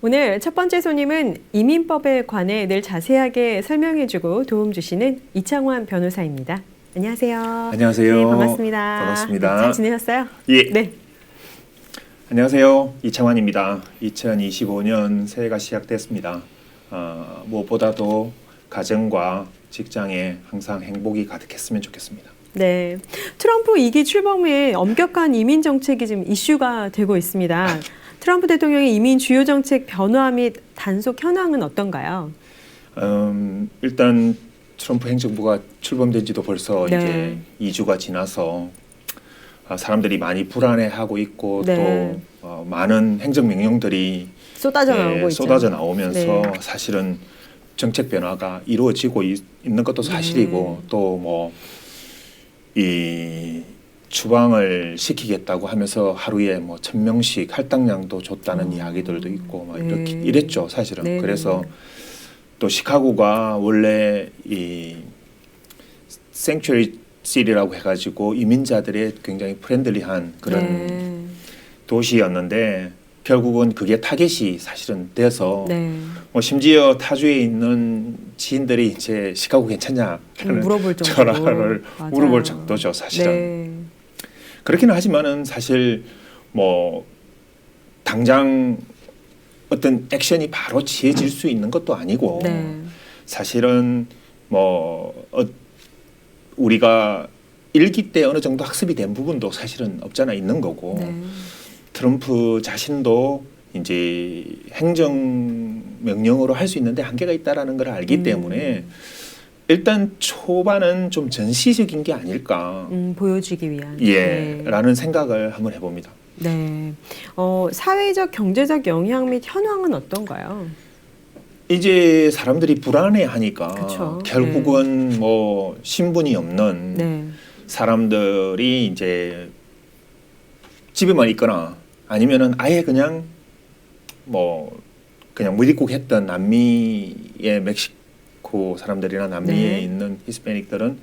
오늘 첫 번째 손님은 이민법에 관해 늘 자세하게 설명해주고 도움 주시는 이창환 변호사입니다. 안녕하세요. 안녕하세요. 네, 반갑습니다. 반갑습니다. 네, 잘 지내셨어요? 예. 네. 안녕하세요. 이창환입니다. 2025년 새해가 시작됐습니다. 무엇보다도 가정과 직장에 항상 행복이 가득했으면 좋겠습니다. 네. 트럼프 2기 출범 후에 엄격한 이민 정책이 지금 이슈가 되고 있습니다. 트럼프 대통령의 이민 주요 정책 변화 및 단속 현황은 어떤가요? 일단 트럼프 행정부가 출범된 지도 벌써 네. 이제 2주가 지나서 사람들이 많이 불안해하고 있고 네. 또 많은 행정명령들이 쏟아져 나오고 있죠. 쏟아져 나오면서 네. 사실은 정책 변화가 이루어지고 있는 것도 사실이고 또 뭐 이 추방을 시키겠다고 하면서 하루에 뭐 1,000명씩 할당량도 줬다는 이야기들도 있고 막 이렇게 이랬죠 사실은. 네. 그래서 또 시카고가 원래 이 Sanctuary City라고 해가지고 이민자들의 굉장히 프렌들리한 그런 도시였는데 결국은 그게 타겟이 사실은 돼서 뭐 심지어 타주에 있는 지인들이 이제 시카고 괜찮냐 물어볼 정도로 전화를 물어볼 정도죠 사실은. 그렇기는 하지만은 사실 뭐 당장 어떤 액션이 바로 취해질 수 있는 것도 아니고 사실은 뭐 우리가 1기 때 어느 정도 학습이 된 부분도 사실은 없잖아 있는 거고 트럼프 자신도 이제 행정 명령으로 할 수 있는데 한계가 있다라는 걸 알기 때문에 일단 초반은 좀 전시적인 게 아닐까 보여주기 위한 라는 생각을 한번 해봅니다. 네. 사회적 경제적 영향 및 현황은 어떤가요? 이제 사람들이 불안해하니까 그쵸. 결국은 뭐 신분이 없는 사람들이 이제 집에만 있거나 아니면은 아예 그냥 뭐 그냥 무입국했던 남미의 멕시코 사람들이나 남미에 있는 히스패닉들은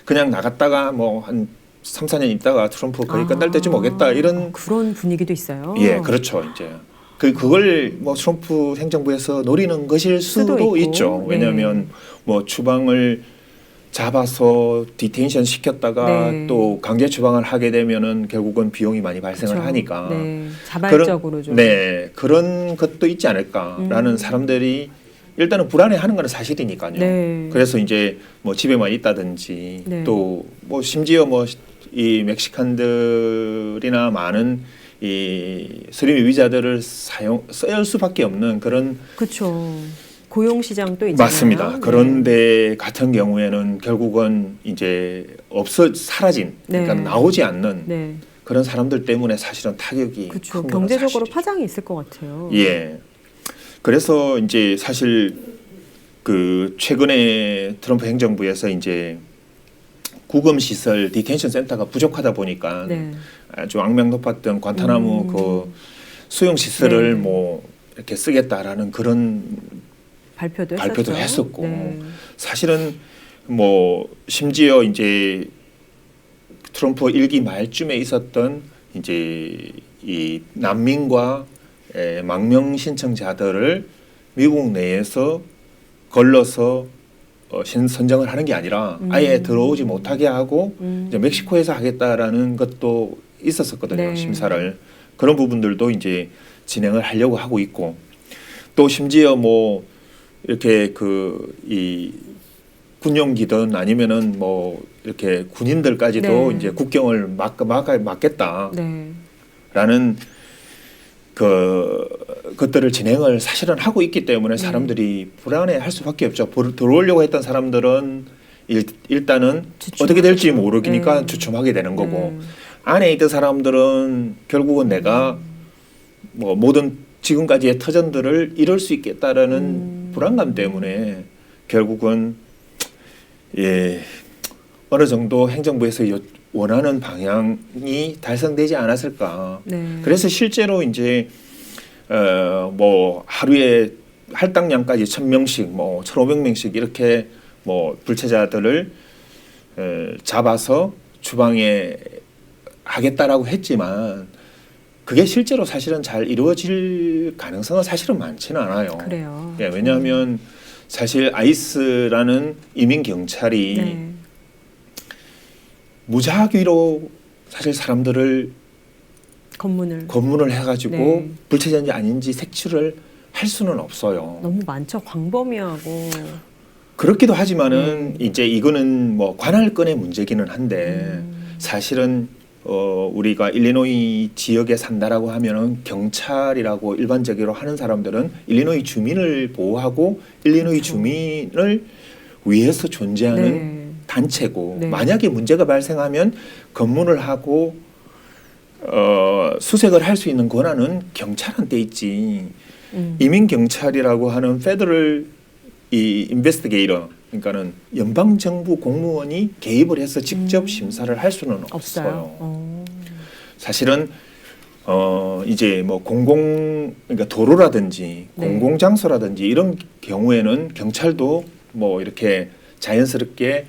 그냥 나갔다가 뭐 한 3, 4년 있다가 트럼프 거의 끝날 때쯤 오겠다 이런 그런 분위기도 있어요. 예, 그렇죠. 이제 그걸 뭐 트럼프 행정부에서 노리는 것일 수도 있죠. 왜냐하면 뭐 추방을 잡아서 디테인션 시켰다가 또 강제 추방을 하게 되면은 결국은 비용이 많이 발생을 하니까 자발적으로 좀 그런 것도 있지 않을까라는 사람들이 일단은 불안해하는 건 사실이니까요. 그래서 이제 뭐 집에만 있다든지 또 뭐 심지어 뭐 이 멕시칸들이나 많은 이 수리미 비자들을 쓸 수밖에 없는 그런 고용 시장도 있잖아요. 맞습니다. 그런데 같은 경우에는 결국은 이제 사라진 그러니까 나오지 않는 그런 사람들 때문에 사실은 타격이 큰 경제적으로 파장이 있을 것 같아요. 예. 그래서 이제 사실 그 최근에 트럼프 행정부에서 이제 구금 시설 디텐션 센터가 부족하다 보니까 아주 악명 높았던 관타나무 그 수용 시설을 뭐 이렇게 쓰겠다라는 그런 발표도 했었고 사실은 뭐 심지어 이제 트럼프 1기 말쯤에 있었던 이제 이 난민과 망명 신청자들을 미국 내에서 걸러서 선정을 하는 게 아니라 아예 들어오지 못하게 하고 이제 멕시코에서 하겠다라는 것도 있었었거든요. 심사를. 그런 부분들도 이제 진행을 하려고 하고 있고 또 심지어 뭐 이렇게 이 군용기든 아니면은 뭐 이렇게 군인들까지도 이제 국경을 막겠다라는 것들을 진행을 사실은 하고 있기 때문에 사람들이 불안해할 수밖에 없죠. 들어오려고 했던 사람들은 일단은 어떻게 될지 모르니까 주춤하게 되는 거고 안에 있던 사람들은 결국은 내가 뭐 모든 지금까지의 터전들을 이룰 수 있겠다라는 불안감 때문에 결국은 어느 정도 행정부에서 원하는 방향이 달성되지 않았을까. 그래서 실제로 이제 뭐 하루에 할당량까지 1,000명씩 뭐 1,500명씩 이렇게 뭐 불체자들을 잡아서 추방에 하겠다라고 했지만 그게 실제로 사실은 잘 이루어질 가능성은 사실은 많지는 않아요. 그래요. 예, 왜냐하면 사실 아이스라는 이민 경찰이 네. 무작위로 사실 사람들을 검문을 해가지고 네. 불체자인지 아닌지 색출을 할 수는 없어요. 너무 많죠. 광범위하고. 그렇기도 하지만은 이제 이거는 뭐 관할 건의 문제기는 한데 사실은 우리가 일리노이 지역에 산다라고 하면은 경찰이라고 일반적으로 하는 사람들은 일리노이 주민을 보호하고 일리노이 그렇죠. 주민을 위해서 존재하는 네. 단체고 네. 만약에 문제가 발생하면 검문을 하고 수색을 할 수 있는 권한은 경찰한테 있지. 이민 경찰이라고 하는 페더럴 이 인베스티게이터 그러니까는 연방 정부 공무원이 개입을 해서 직접 심사를 할 수는 없어요. 사실은 이제 뭐 그러니까 도로라든지 네. 공공 장소라든지 이런 경우에는 경찰도 뭐 이렇게 자연스럽게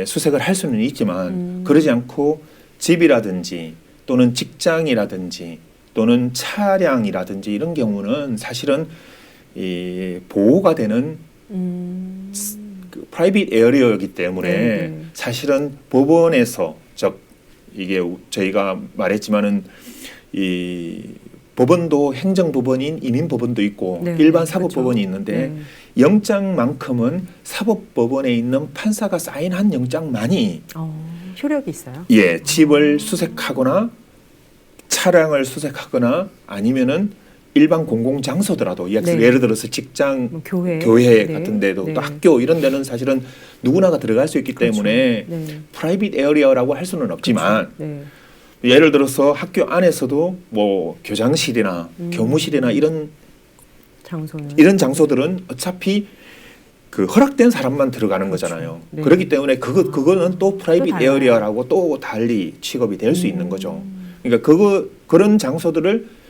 수색을 할 수는 있지만 그러지 않고 집이라든지 또는 직장이라든지 또는 차량이라든지 이런 경우는 사실은 이 보호가 되는 그 프라이빗 에어리어이기 때문에 네. 사실은 법원에서 이게 저희가 말했지만은 이 법원도 행정법원인 이민법원도 있고 네. 일반 사법법원이 있는데 네. 영장만큼은 사법법원에 있는 판사가 사인한 영장만이 효력이 있어요? 집을 수색하거나 차량을 수색하거나 아니면은 일반 공공 장소더라도 네. 예를 들어서 직장, 뭐 교회 네. 네. 같은 데도 네. 또 학교 이런 데는 사실은 누구나가 들어갈 수 있기 그렇죠. 때문에 네. 프라이빗 에어리어라고 할 수는 없지만 네. 예를 들어서 학교 안에서도 뭐 교장실이나 교무실이나 이런 장소들은 어차피 그 허락된 사람만 들어가는 그렇죠. 거잖아요. 네. 그렇기 때문에 그거는 또 프라이빗 달라요. 에어리어라고 또 달리 취급이 될 수 있는 거죠. 그러니까 그런 장소들을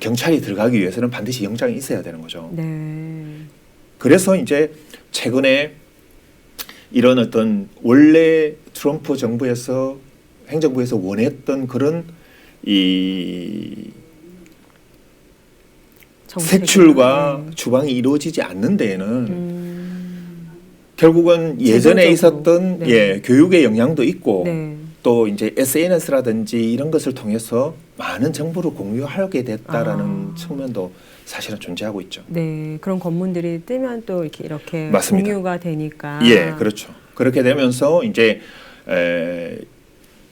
경찰이 들어가기 위해서는 반드시 영장이 있어야 되는 거죠. 네. 그래서 이제 최근에 이런 어떤 원래 트럼프 정부에서 행정부에서 원했던 그런 이 색출과 네. 추방이 이루어지지 않는 데에는 결국은 예전에 제도적으로. 있었던 네. 교육의 영향도 있고 네. 또 이제 SNS라든지 이런 것을 통해서 많은 정보를 공유하게 됐다라는 측면도 사실은 존재하고 있죠. 네, 그런 검문들이 뜨면 또 이렇게 맞습니다. 공유가 되니까. 예, 그렇죠. 그렇게 되면서 이제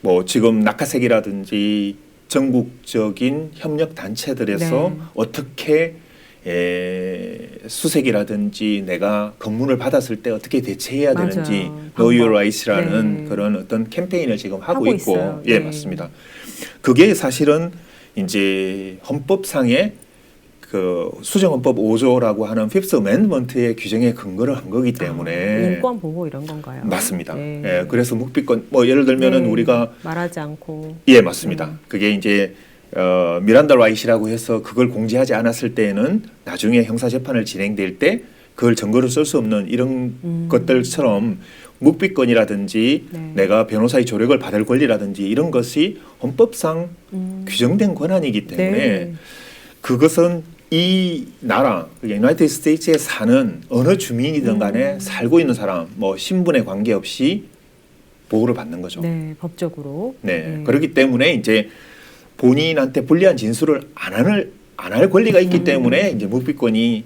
뭐 지금 낙하색이라든지 전국적인 협력 단체들에서 네. 어떻게 수색이라든지 내가 검문을 받았을 때 어떻게 대처해야 맞아요. 되는지 방법. Know Your Rights라는 네. 그런 어떤 캠페인을 지금 하고 하고 있고 있어요. 예, 네. 맞습니다. 그게 사실은 이제 헌법상의 그 수정헌법 5조라고 하는 Fifth Amendment의 규정에 근거를 한 거기 때문에 인권 보호 이런 건가요? 맞습니다. 네. 예, 그래서 묵비권 뭐 예를 들면은 네. 우리가 말하지 않고. 예, 맞습니다. 그게 이제 미란다 라이트라고 해서 그걸 공지하지 않았을 때에는 나중에 형사 재판을 진행될 때 그걸 증거로 쓸 수 없는 이런 것들처럼 묵비권이라든지 네. 내가 변호사의 조력을 받을 권리라든지 이런 것이 헌법상 규정된 권한이기 때문에 네. 그것은 이 나라, 유나이티드 스테이츠에 사는 어느 주민이든 간에 살고 있는 사람, 뭐 신분에 관계없이 보호를 받는 거죠. 네, 법적으로. 네. 그렇기 때문에 이제 본인한테 불리한 진술을 안 할 권리가 있기 때문에 이제 묵비권이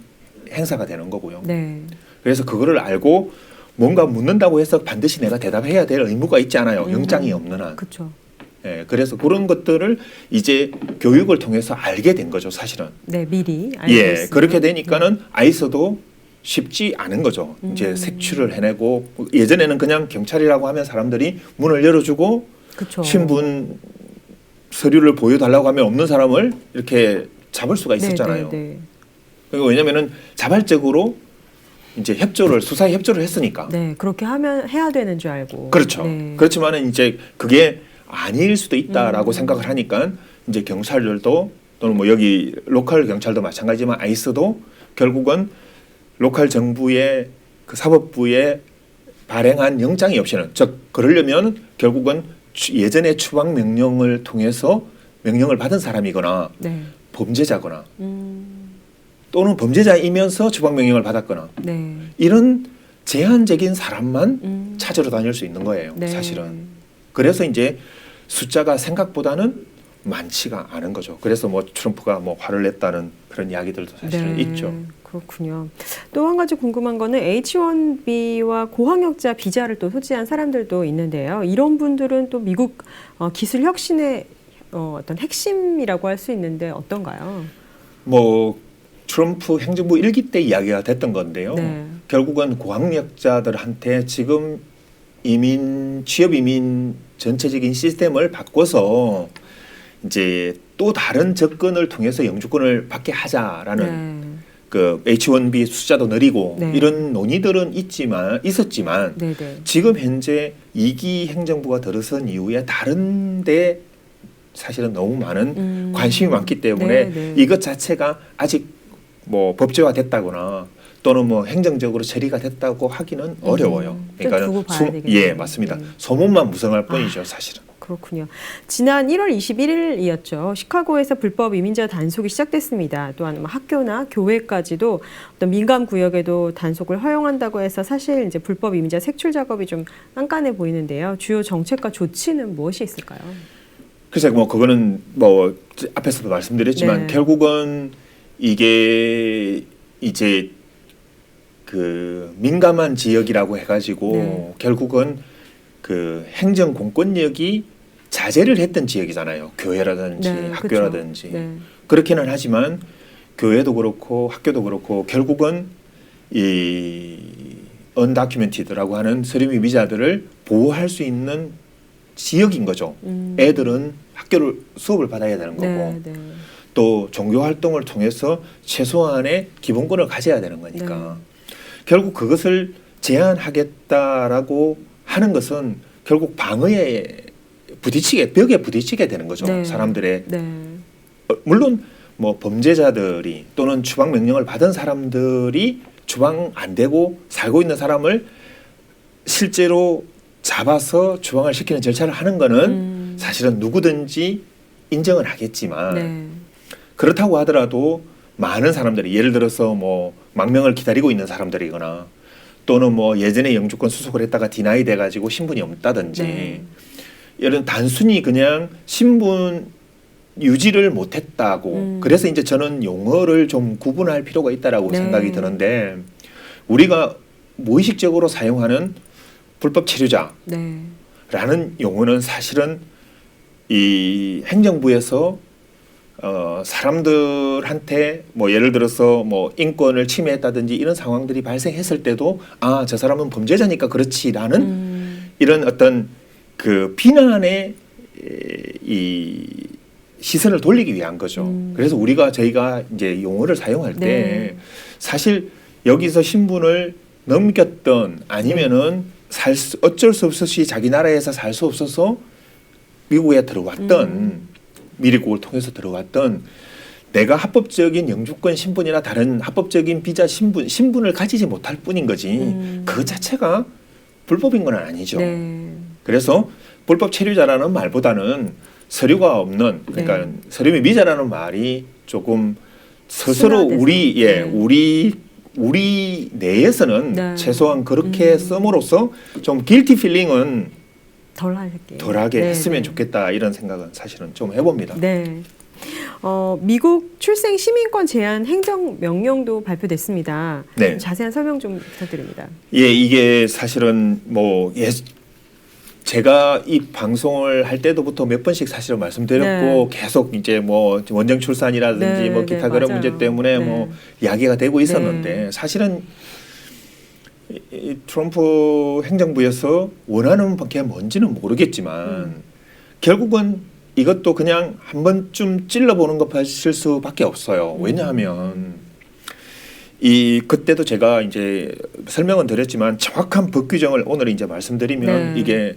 행사가 되는 거고요. 네. 그래서 그거를 알고 뭔가 묻는다고 해서 반드시 내가 대답해야 될 의무가 있지 않아요. 영장이 없는 한. 그렇죠. 예, 그래서 그런 것들을 이제 교육을 통해서 알게 된 거죠, 사실은. 네, 미리 알고 예, 있으면. 그렇게 되니까는 아이서도 쉽지 않은 거죠. 이제 색출을 해내고 예전에는 그냥 경찰이라고 하면 사람들이 문을 열어주고 그쵸. 신분 서류를 보여달라고 하면 없는 사람을 이렇게 잡을 수가 있었잖아요. 네. 그리고 왜냐면은 자발적으로 이제 수사에 협조를 했으니까. 네, 그렇게 해야 되는 줄 알고. 그렇죠. 네. 그렇지만은 이제 그게 아닐 수도 있다라고 생각을 하니까 이제 경찰들도 또는 뭐 여기 로컬 경찰도 마찬가지지만 아이스도 결국은 로컬 정부의 그 사법부에 발행한 영장이 없이는 즉 그러려면 결국은 예전의 추방 명령을 통해서 명령을 받은 사람이거나 네. 범죄자거나 또는 범죄자이면서 추방 명령을 받았거나 네. 이런 제한적인 사람만 찾으러 다닐 수 있는 거예요. 네. 사실은. 그래서 이제 숫자가 생각보다는 많지가 않은 거죠. 그래서 뭐 트럼프가 뭐 화를 냈다는 그런 이야기들도 사실은 네. 있죠. 그렇군요. 또 한 가지 궁금한 거는 H-1B와 고학력자 비자를 또 소지한 사람들도 있는데요. 이런 분들은 또 미국 기술 혁신의 어떤 핵심이라고 할 수 있는데 어떤가요? 뭐 트럼프 행정부 1기 때 이야기가 됐던 건데요. 네. 결국은 고학력자들한테 지금 취업 이민 전체적인 시스템을 바꿔서 이제 또 다른 접근을 통해서 영주권을 받게 하자라는 네. 그 H-1B 숫자도 늘리고 네. 이런 논의들은 있었지만 네, 네. 지금 현재 2기 행정부가 들어선 이후에 다른데 사실은 너무 많은 관심이 많기 때문에 네, 네. 이것 자체가 아직 뭐 법제화됐다거나 또는 뭐 행정적으로 처리가 됐다고 하기는 어려워요. 좀 두고 봐야 되겠네요. 예, 맞습니다. 네. 소문만 무성할 뿐이죠, 사실은. 그렇군요. 지난 1월 21일이었죠. 시카고에서 불법 이민자 단속이 시작됐습니다. 또한 뭐 학교나 교회까지도 어떤 민감 구역에도 단속을 허용한다고 해서 사실 이제 불법 이민자 색출 작업이 좀 깐깐해 보이는데요. 주요 정책과 조치는 무엇이 있을까요? 글쎄 뭐 그거는 뭐 앞에서도 말씀드렸지만 네. 결국은 이게 이제 그 민감한 지역이라고 해가지고 네. 결국은 그 행정 공권력이 자제를 했던 지역이잖아요. 교회라든지 네, 학교라든지 그렇죠. 네. 그렇기는 하지만 교회도 그렇고 학교도 그렇고 결국은 이 언다큐멘티드라고 하는 서류 미자들을 보호할 수 있는 지역인 거죠. 애들은 학교를 수업을 받아야 되는 거고 네, 네. 또 종교 활동을 통해서 최소한의 기본권을 가져야 되는 거니까 결국 그것을 제한하겠다라고 하는 것은 결국 방어에 벽에 부딪히게 되는 거죠. 네. 사람들의 네. 물론 뭐 범죄자들이 또는 추방 명령을 받은 사람들이 추방 안 되고 살고 있는 사람을 실제로 잡아서 추방을 시키는 절차를 하는 거는 사실은 누구든지 인정을 하겠지만 네. 그렇다고 하더라도 많은 사람들이 예를 들어서 뭐 망명을 기다리고 있는 사람들이거나 또는 뭐 예전에 영주권 수속을 했다가 디나이 돼가지고 신분이 없다든지 네. 이런 단순히 그냥 신분 유지를 못했다고 그래서 이제 저는 용어를 좀 구분할 필요가 있다라고 네. 생각이 드는데 우리가 무의식적으로 사용하는 불법 체류자라는 네. 용어는 사실은 이 행정부에서 사람들한테 뭐 예를 들어서 뭐 인권을 침해했다든지 이런 상황들이 발생했을 때도 아, 저 사람은 범죄자니까 그렇지라는 이런 어떤 그 비난의 이 시선을 돌리기 위한 거죠. 그래서 저희가 이제 용어를 사용할 때 네. 사실 여기서 신분을 넘겼던 아니면은 어쩔 수 없이 자기 나라에서 살 수 없어서 미국에 들어왔던 미리국을 통해서 들어왔던 내가 합법적인 영주권 신분이나 다른 합법적인 비자 신분을 가지지 못할 뿐인 거지 그 자체가 불법인 건 아니죠. 네. 그래서 불법 체류자라는 말보다는 서류가 없는 그러니까 네. 서류 미자라는 말이 조금 스스로 순화돼서. 우리 내에서는 네. 최소한 그렇게 씀으로써 좀 길티 필링은 덜하게 네, 했으면 네. 좋겠다 이런 생각은 사실은 좀 해봅니다. 네. 미국 출생 시민권 제한 행정 명령도 발표됐습니다. 네. 자세한 설명 좀 부탁드립니다. 예, 이게 사실은 뭐 제가 이 방송을 할 때도부터 몇 번씩 사실은 말씀드렸고 계속 이제 뭐 원정 출산이라든지 네, 뭐 기타 네, 그런 맞아요. 문제 때문에 네. 뭐 이야기가 되고 있었는데 사실은 이 트럼프 행정부에서 원하는 게 뭔지는 모르겠지만 결국은 이것도 그냥 한 번쯤 찔러보는 것 하실 수밖에 없어요. 왜냐하면 그때도 제가 이제 설명은 드렸지만 정확한 법 규정을 오늘 이제 말씀드리면 네. 이게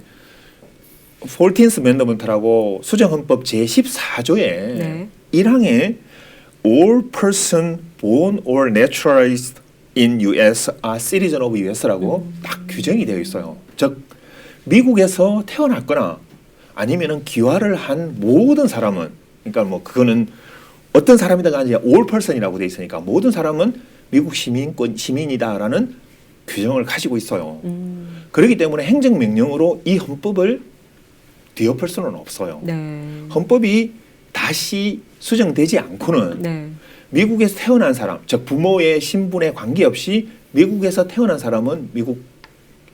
14th Amendment라고 수정헌법 제14조에 네. 1항에 All person born or naturalized in U.S. are citizen of U.S.라고 딱 규정이 되어 있어요. 즉 미국에서 태어났거나 아니면은 귀화를 한 모든 사람은 그러니까 뭐 그거는 어떤 사람이든 간에 all person이라고 돼 있으니까 모든 사람은 미국 시민이다라는 규정을 가지고 있어요. 그렇기 때문에 행정명령으로 이 헌법을 뒤엎을 수는 없어요. 네. 헌법이 다시 수정되지 않고는 네. 미국에서 태어난 사람, 즉 부모의 신분에 관계없이 미국에서 태어난 사람은 미국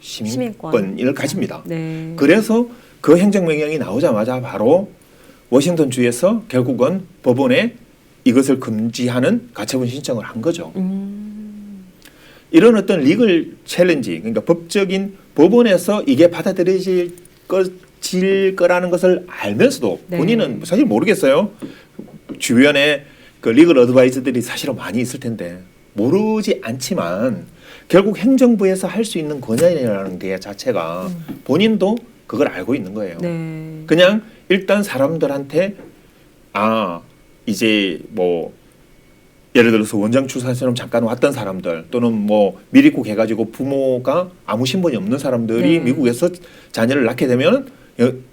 시민권을 가집니다. 네. 그래서 그 행정명령이 나오자마자 바로 워싱턴 주에서 결국은 법원에 이것을 금지하는 가처분 신청을 한 거죠. 이런 어떤 리글 챌린지, 그러니까 법적인 법원에서 이게 받아들여질 거라는 것을 알면서도 네. 본인은 사실 모르겠어요. 주변에 그 리글 어드바이저들이 사실은 많이 있을 텐데 모르지 않지만 결국 행정부에서 할 수 있는 권한이라는 게 자체가 본인도 그걸 알고 있는 거예요. 네. 그냥 일단 사람들한테 이제 뭐 예를 들어서 원장 출산처럼 잠깐 왔던 사람들 또는 뭐 미입국 해가지고 부모가 아무 신분이 없는 사람들이 네. 미국에서 자녀를 낳게 되면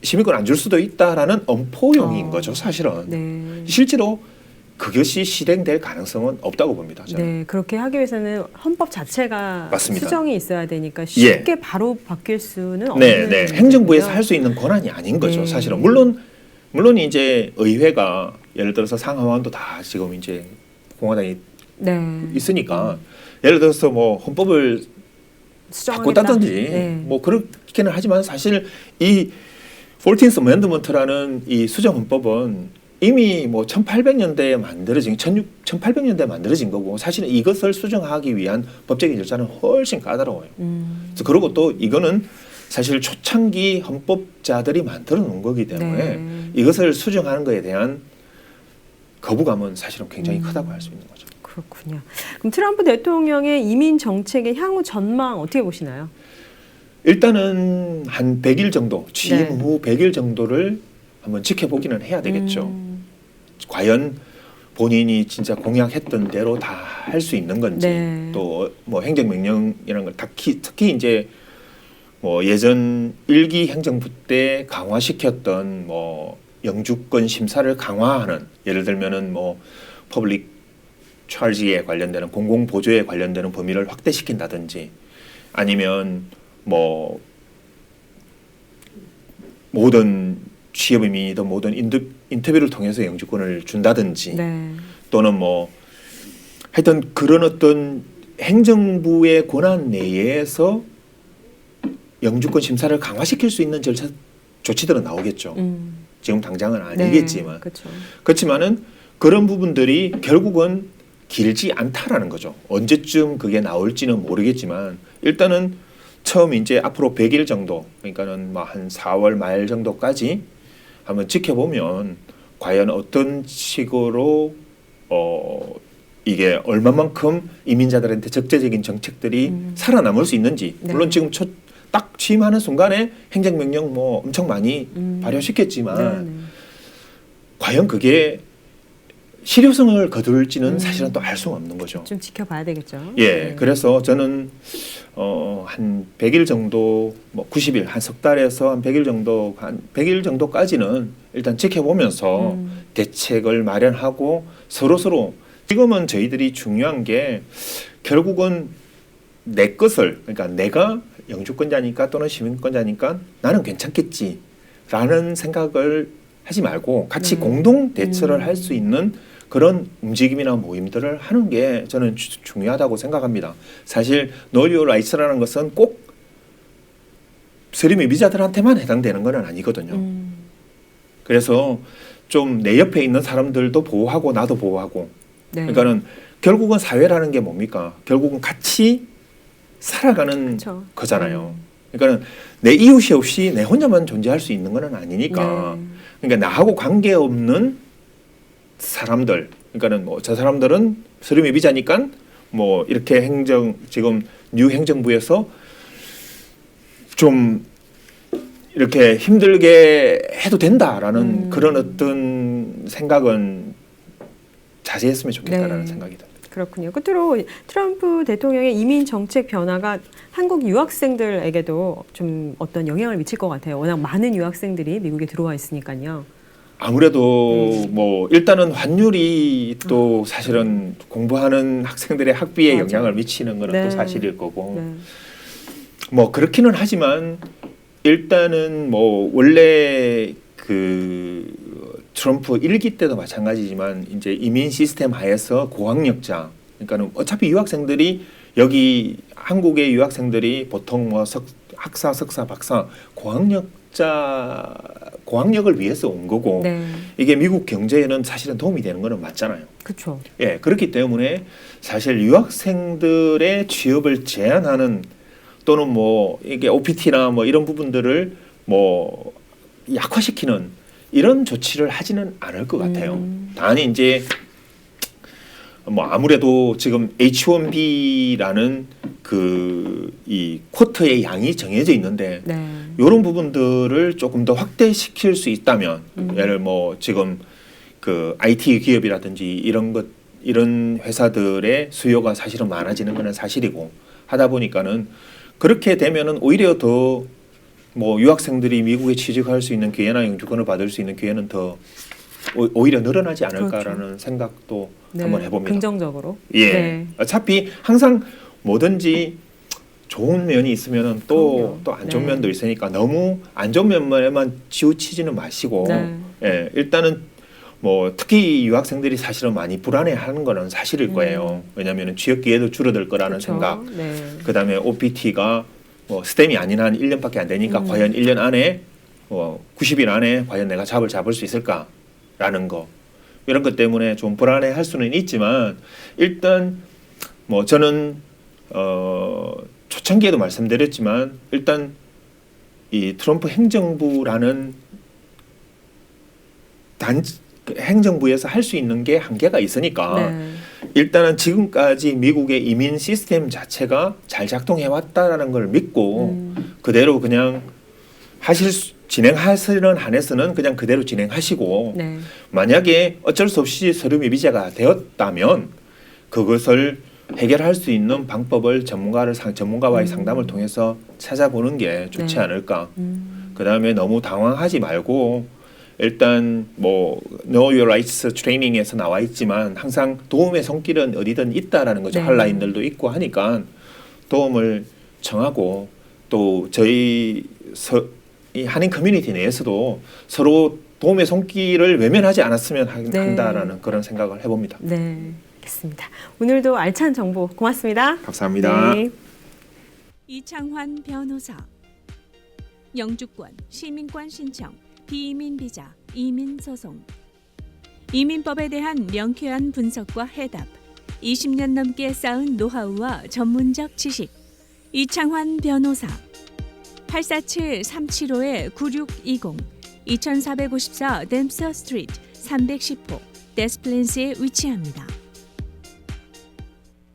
시민권 안 줄 수도 있다라는 엄포용인 거죠, 사실은. 네. 실제로 그것이 실행될 가능성은 없다고 봅니다. 저는. 네, 그렇게 하기 위해서는 헌법 자체가 맞습니다. 수정이 있어야 되니까 쉽게 예. 바로 바뀔 수는 네, 없는 네. 거고요. 행정부에서 할 수 있는 권한이 아닌 거죠, 네. 사실은. 물론 이제 의회가 예를 들어서 상하원도 다 지금 이제 공화당이 네. 있으니까 예를 들어서 뭐 헌법을 수정하겠다. 바꿨다든지 네. 뭐 그렇게는 하지만 사실 이 14th Amendment라는 이 수정 헌법은 이미 뭐 1800년대에 만들어진 1800년대에 만들어진 거고 사실은 이것을 수정하기 위한 법적인 절차는 훨씬 까다로워요. 그래서 그리고 또 이거는 사실 초창기 헌법자들이 만들어 놓은 거기 때문에 네. 이것을 수정하는 것에 대한 거부감은 사실은 굉장히 크다고 할 수 있는 거죠. 그렇군요. 그럼 트럼프 대통령의 이민 정책의 향후 전망 어떻게 보시나요? 일단은 한 100일 정도, 취임 네. 후 100일 정도를 한번 지켜보기는 해야 되겠죠. 과연 본인이 진짜 공약했던 대로 다 할 수 있는 건지, 네. 또 뭐 행정명령이라는 걸 특히 이제 뭐 예전 일기 행정부 때 강화시켰던 뭐 영주권 심사를 강화하는, 예를 들면은 뭐 퍼블릭 차지에 관련되는 공공 보조에 관련되는 범위를 확대시킨다든지, 아니면 뭐 모든 취업이든 모든 인터뷰를 통해서 영주권을 준다든지, 네. 또는 뭐 하여튼 그런 어떤 행정부의 권한 내에서 영주권 심사를 강화시킬 수 있는 절차 조치들은 나오겠죠. 지금 당장은 아니겠지만. 네. 그렇죠. 그렇지만은 그런 부분들이 결국은 길지 않다라는 거죠. 언제쯤 그게 나올지는 모르겠지만 일단은 처음 이제 앞으로 100일 정도, 그러니까는 뭐 한 4월 말 정도까지 한번 지켜보면 과연 어떤 식으로 이게 얼마만큼 이민자들한테 적재적인 정책들이 살아남을 수 있는지. 네. 물론 지금 딱 취임하는 순간에 행정명령 뭐 엄청 많이 발효시켰지만 네. 과연 그게 실효성을 거둘지는 사실은 또 알 수가 없는 거죠. 좀 지켜봐야 되겠죠. 예, 네. 그래서 저는 한 100일 정도, 뭐 90일, 한 석 달에서 한 100일 정도, 한 100일 정도까지는 일단 지켜보면서 대책을 마련하고 서로 지금은 저희들이 중요한 게 결국은 내 것을, 그러니까 내가 영주권자니까 또는 시민권자니까 나는 괜찮겠지라는 생각을 하지 말고 같이 공동 대처를 할 수 있는 그런 움직임이나 모임들을 하는 게 저는 중요하다고 생각합니다. 사실 Know Your Rights라는 것은 꼭 서류 미비자들한테만 해당되는 건 아니거든요. 그래서 좀 내 옆에 있는 사람들도 보호하고 나도 보호하고. 네. 그러니까는 결국은 사회라는 게 뭡니까? 결국은 같이 살아가는 그쵸. 거잖아요. 그러니까는 내 이웃이 없이 내 혼자만 존재할 수 있는 건 아니니까. 네. 그러니까 나하고 관계없는 사람들, 그러니까는 뭐 저 사람들은 서류 미비자니까 뭐 이렇게 지금 뉴 행정부에서 좀 이렇게 힘들게 해도 된다라는 그런 어떤 생각은 자제했으면 좋겠다라는 네. 생각이 듭니다. 그렇군요. 끝으로 트럼프 대통령의 이민 정책 변화가 한국 유학생들에게도 좀 어떤 영향을 미칠 것 같아요. 워낙 많은 유학생들이 미국에 들어와 있으니까요. 아무래도 뭐 일단은 환율이 또 사실은 공부하는 학생들의 학비에 맞아요. 영향을 미치는 거는 네. 또 사실일 거고 네. 뭐 그렇기는 하지만 일단은 뭐 원래 그 트럼프 1기 때도 마찬가지지만 이제 이민 시스템 하에서 고학력자 그러니까는 어차피 유학생들이 여기 한국의 유학생들이 보통 뭐 학사, 석사, 박사 고학력을 위해서 온 거고 네. 이게 미국 경제에는 사실은 도움이 되는 거는 맞잖아요. 그렇죠. 예, 그렇기 때문에 사실 유학생들의 취업을 제한하는 또는 뭐 이게 OPT나 뭐 이런 부분들을 뭐 약화시키는 이런 조치를 하지는 않을 것 같아요. 단지 이제 뭐 아무래도 지금 H1B라는 그 이 쿼터의 양이 정해져 있는데 네. 이런 부분들을 조금 더 확대시킬 수 있다면 예를 뭐 지금 그 IT 기업이라든지 이런 회사들의 수요가 사실은 많아지는 것은 사실이고 하다 보니까는 그렇게 되면은 오히려 더 뭐 유학생들이 미국에 취직할 수 있는 기회나 영주권을 받을 수 있는 기회는 더 오히려 늘어나지 않을까라는 그렇죠. 생각도 네. 한번 해봅니다. 긍정적으로. 예. 네. 어차피 항상 뭐든지 좋은 면이 있으면은 또 안 좋은 네. 면도 있으니까 너무 안 좋은 면에만 치우치지는 마시고 네. 예, 일단은 뭐 특히 유학생들이 사실은 많이 불안해하는 거는 사실일 거예요. 왜냐하면 취업 기회도 줄어들 거라는 그렇죠. 생각. 네. 그다음에 OPT가 뭐 스템이 아닌 한 1년밖에 안 되니까 과연 1년 안에 90일 안에 과연 내가 잡을 수 있을까라는 거. 이런 것 때문에 좀 불안해할 수는 있지만 일단 뭐 저는 초창기에도 말씀드렸지만 일단 이 트럼프 행정부라는 행정부에서 할 수 있는 게 한계가 있으니까 네. 일단은 지금까지 미국의 이민 시스템 자체가 잘 작동해 왔다라는 걸 믿고 그대로 그냥 진행하시는 한에서는 그냥 그대로 진행하시고 네. 만약에 어쩔 수 없이 서류 미비자가 되었다면 그것을 해결할 수 있는 방법을 전문가와의 상담을 통해서 찾아보는 게 좋지 네. 않을까. 그다음에 너무 당황하지 말고 일단 뭐 Know Your Rights 트레이닝에서 나와 있지만 항상 도움의 손길은 어디든 있다라는 거죠. 네. 핫라인들도 있고 하니까 도움을 청하고 또 저희 이 한인 커뮤니티 내에서도 서로 도움의 손길을 외면하지 않았으면 한다라는 그런 생각을 해봅니다. 네. 알겠습니다. 오늘도 알찬 정보 고맙습니다. 감사합니다. 네. 이창환 변호사. 영주권, 시민권 신청, 비이민 비자, 이민 소송. 이민법에 대한 명쾌한 분석과 해답. 20년 넘게 쌓은 노하우와 전문적 지식. 이창환 변호사. 847-375-9620 2454 댐서 스트리트 310호 데스플랜스에 위치합니다.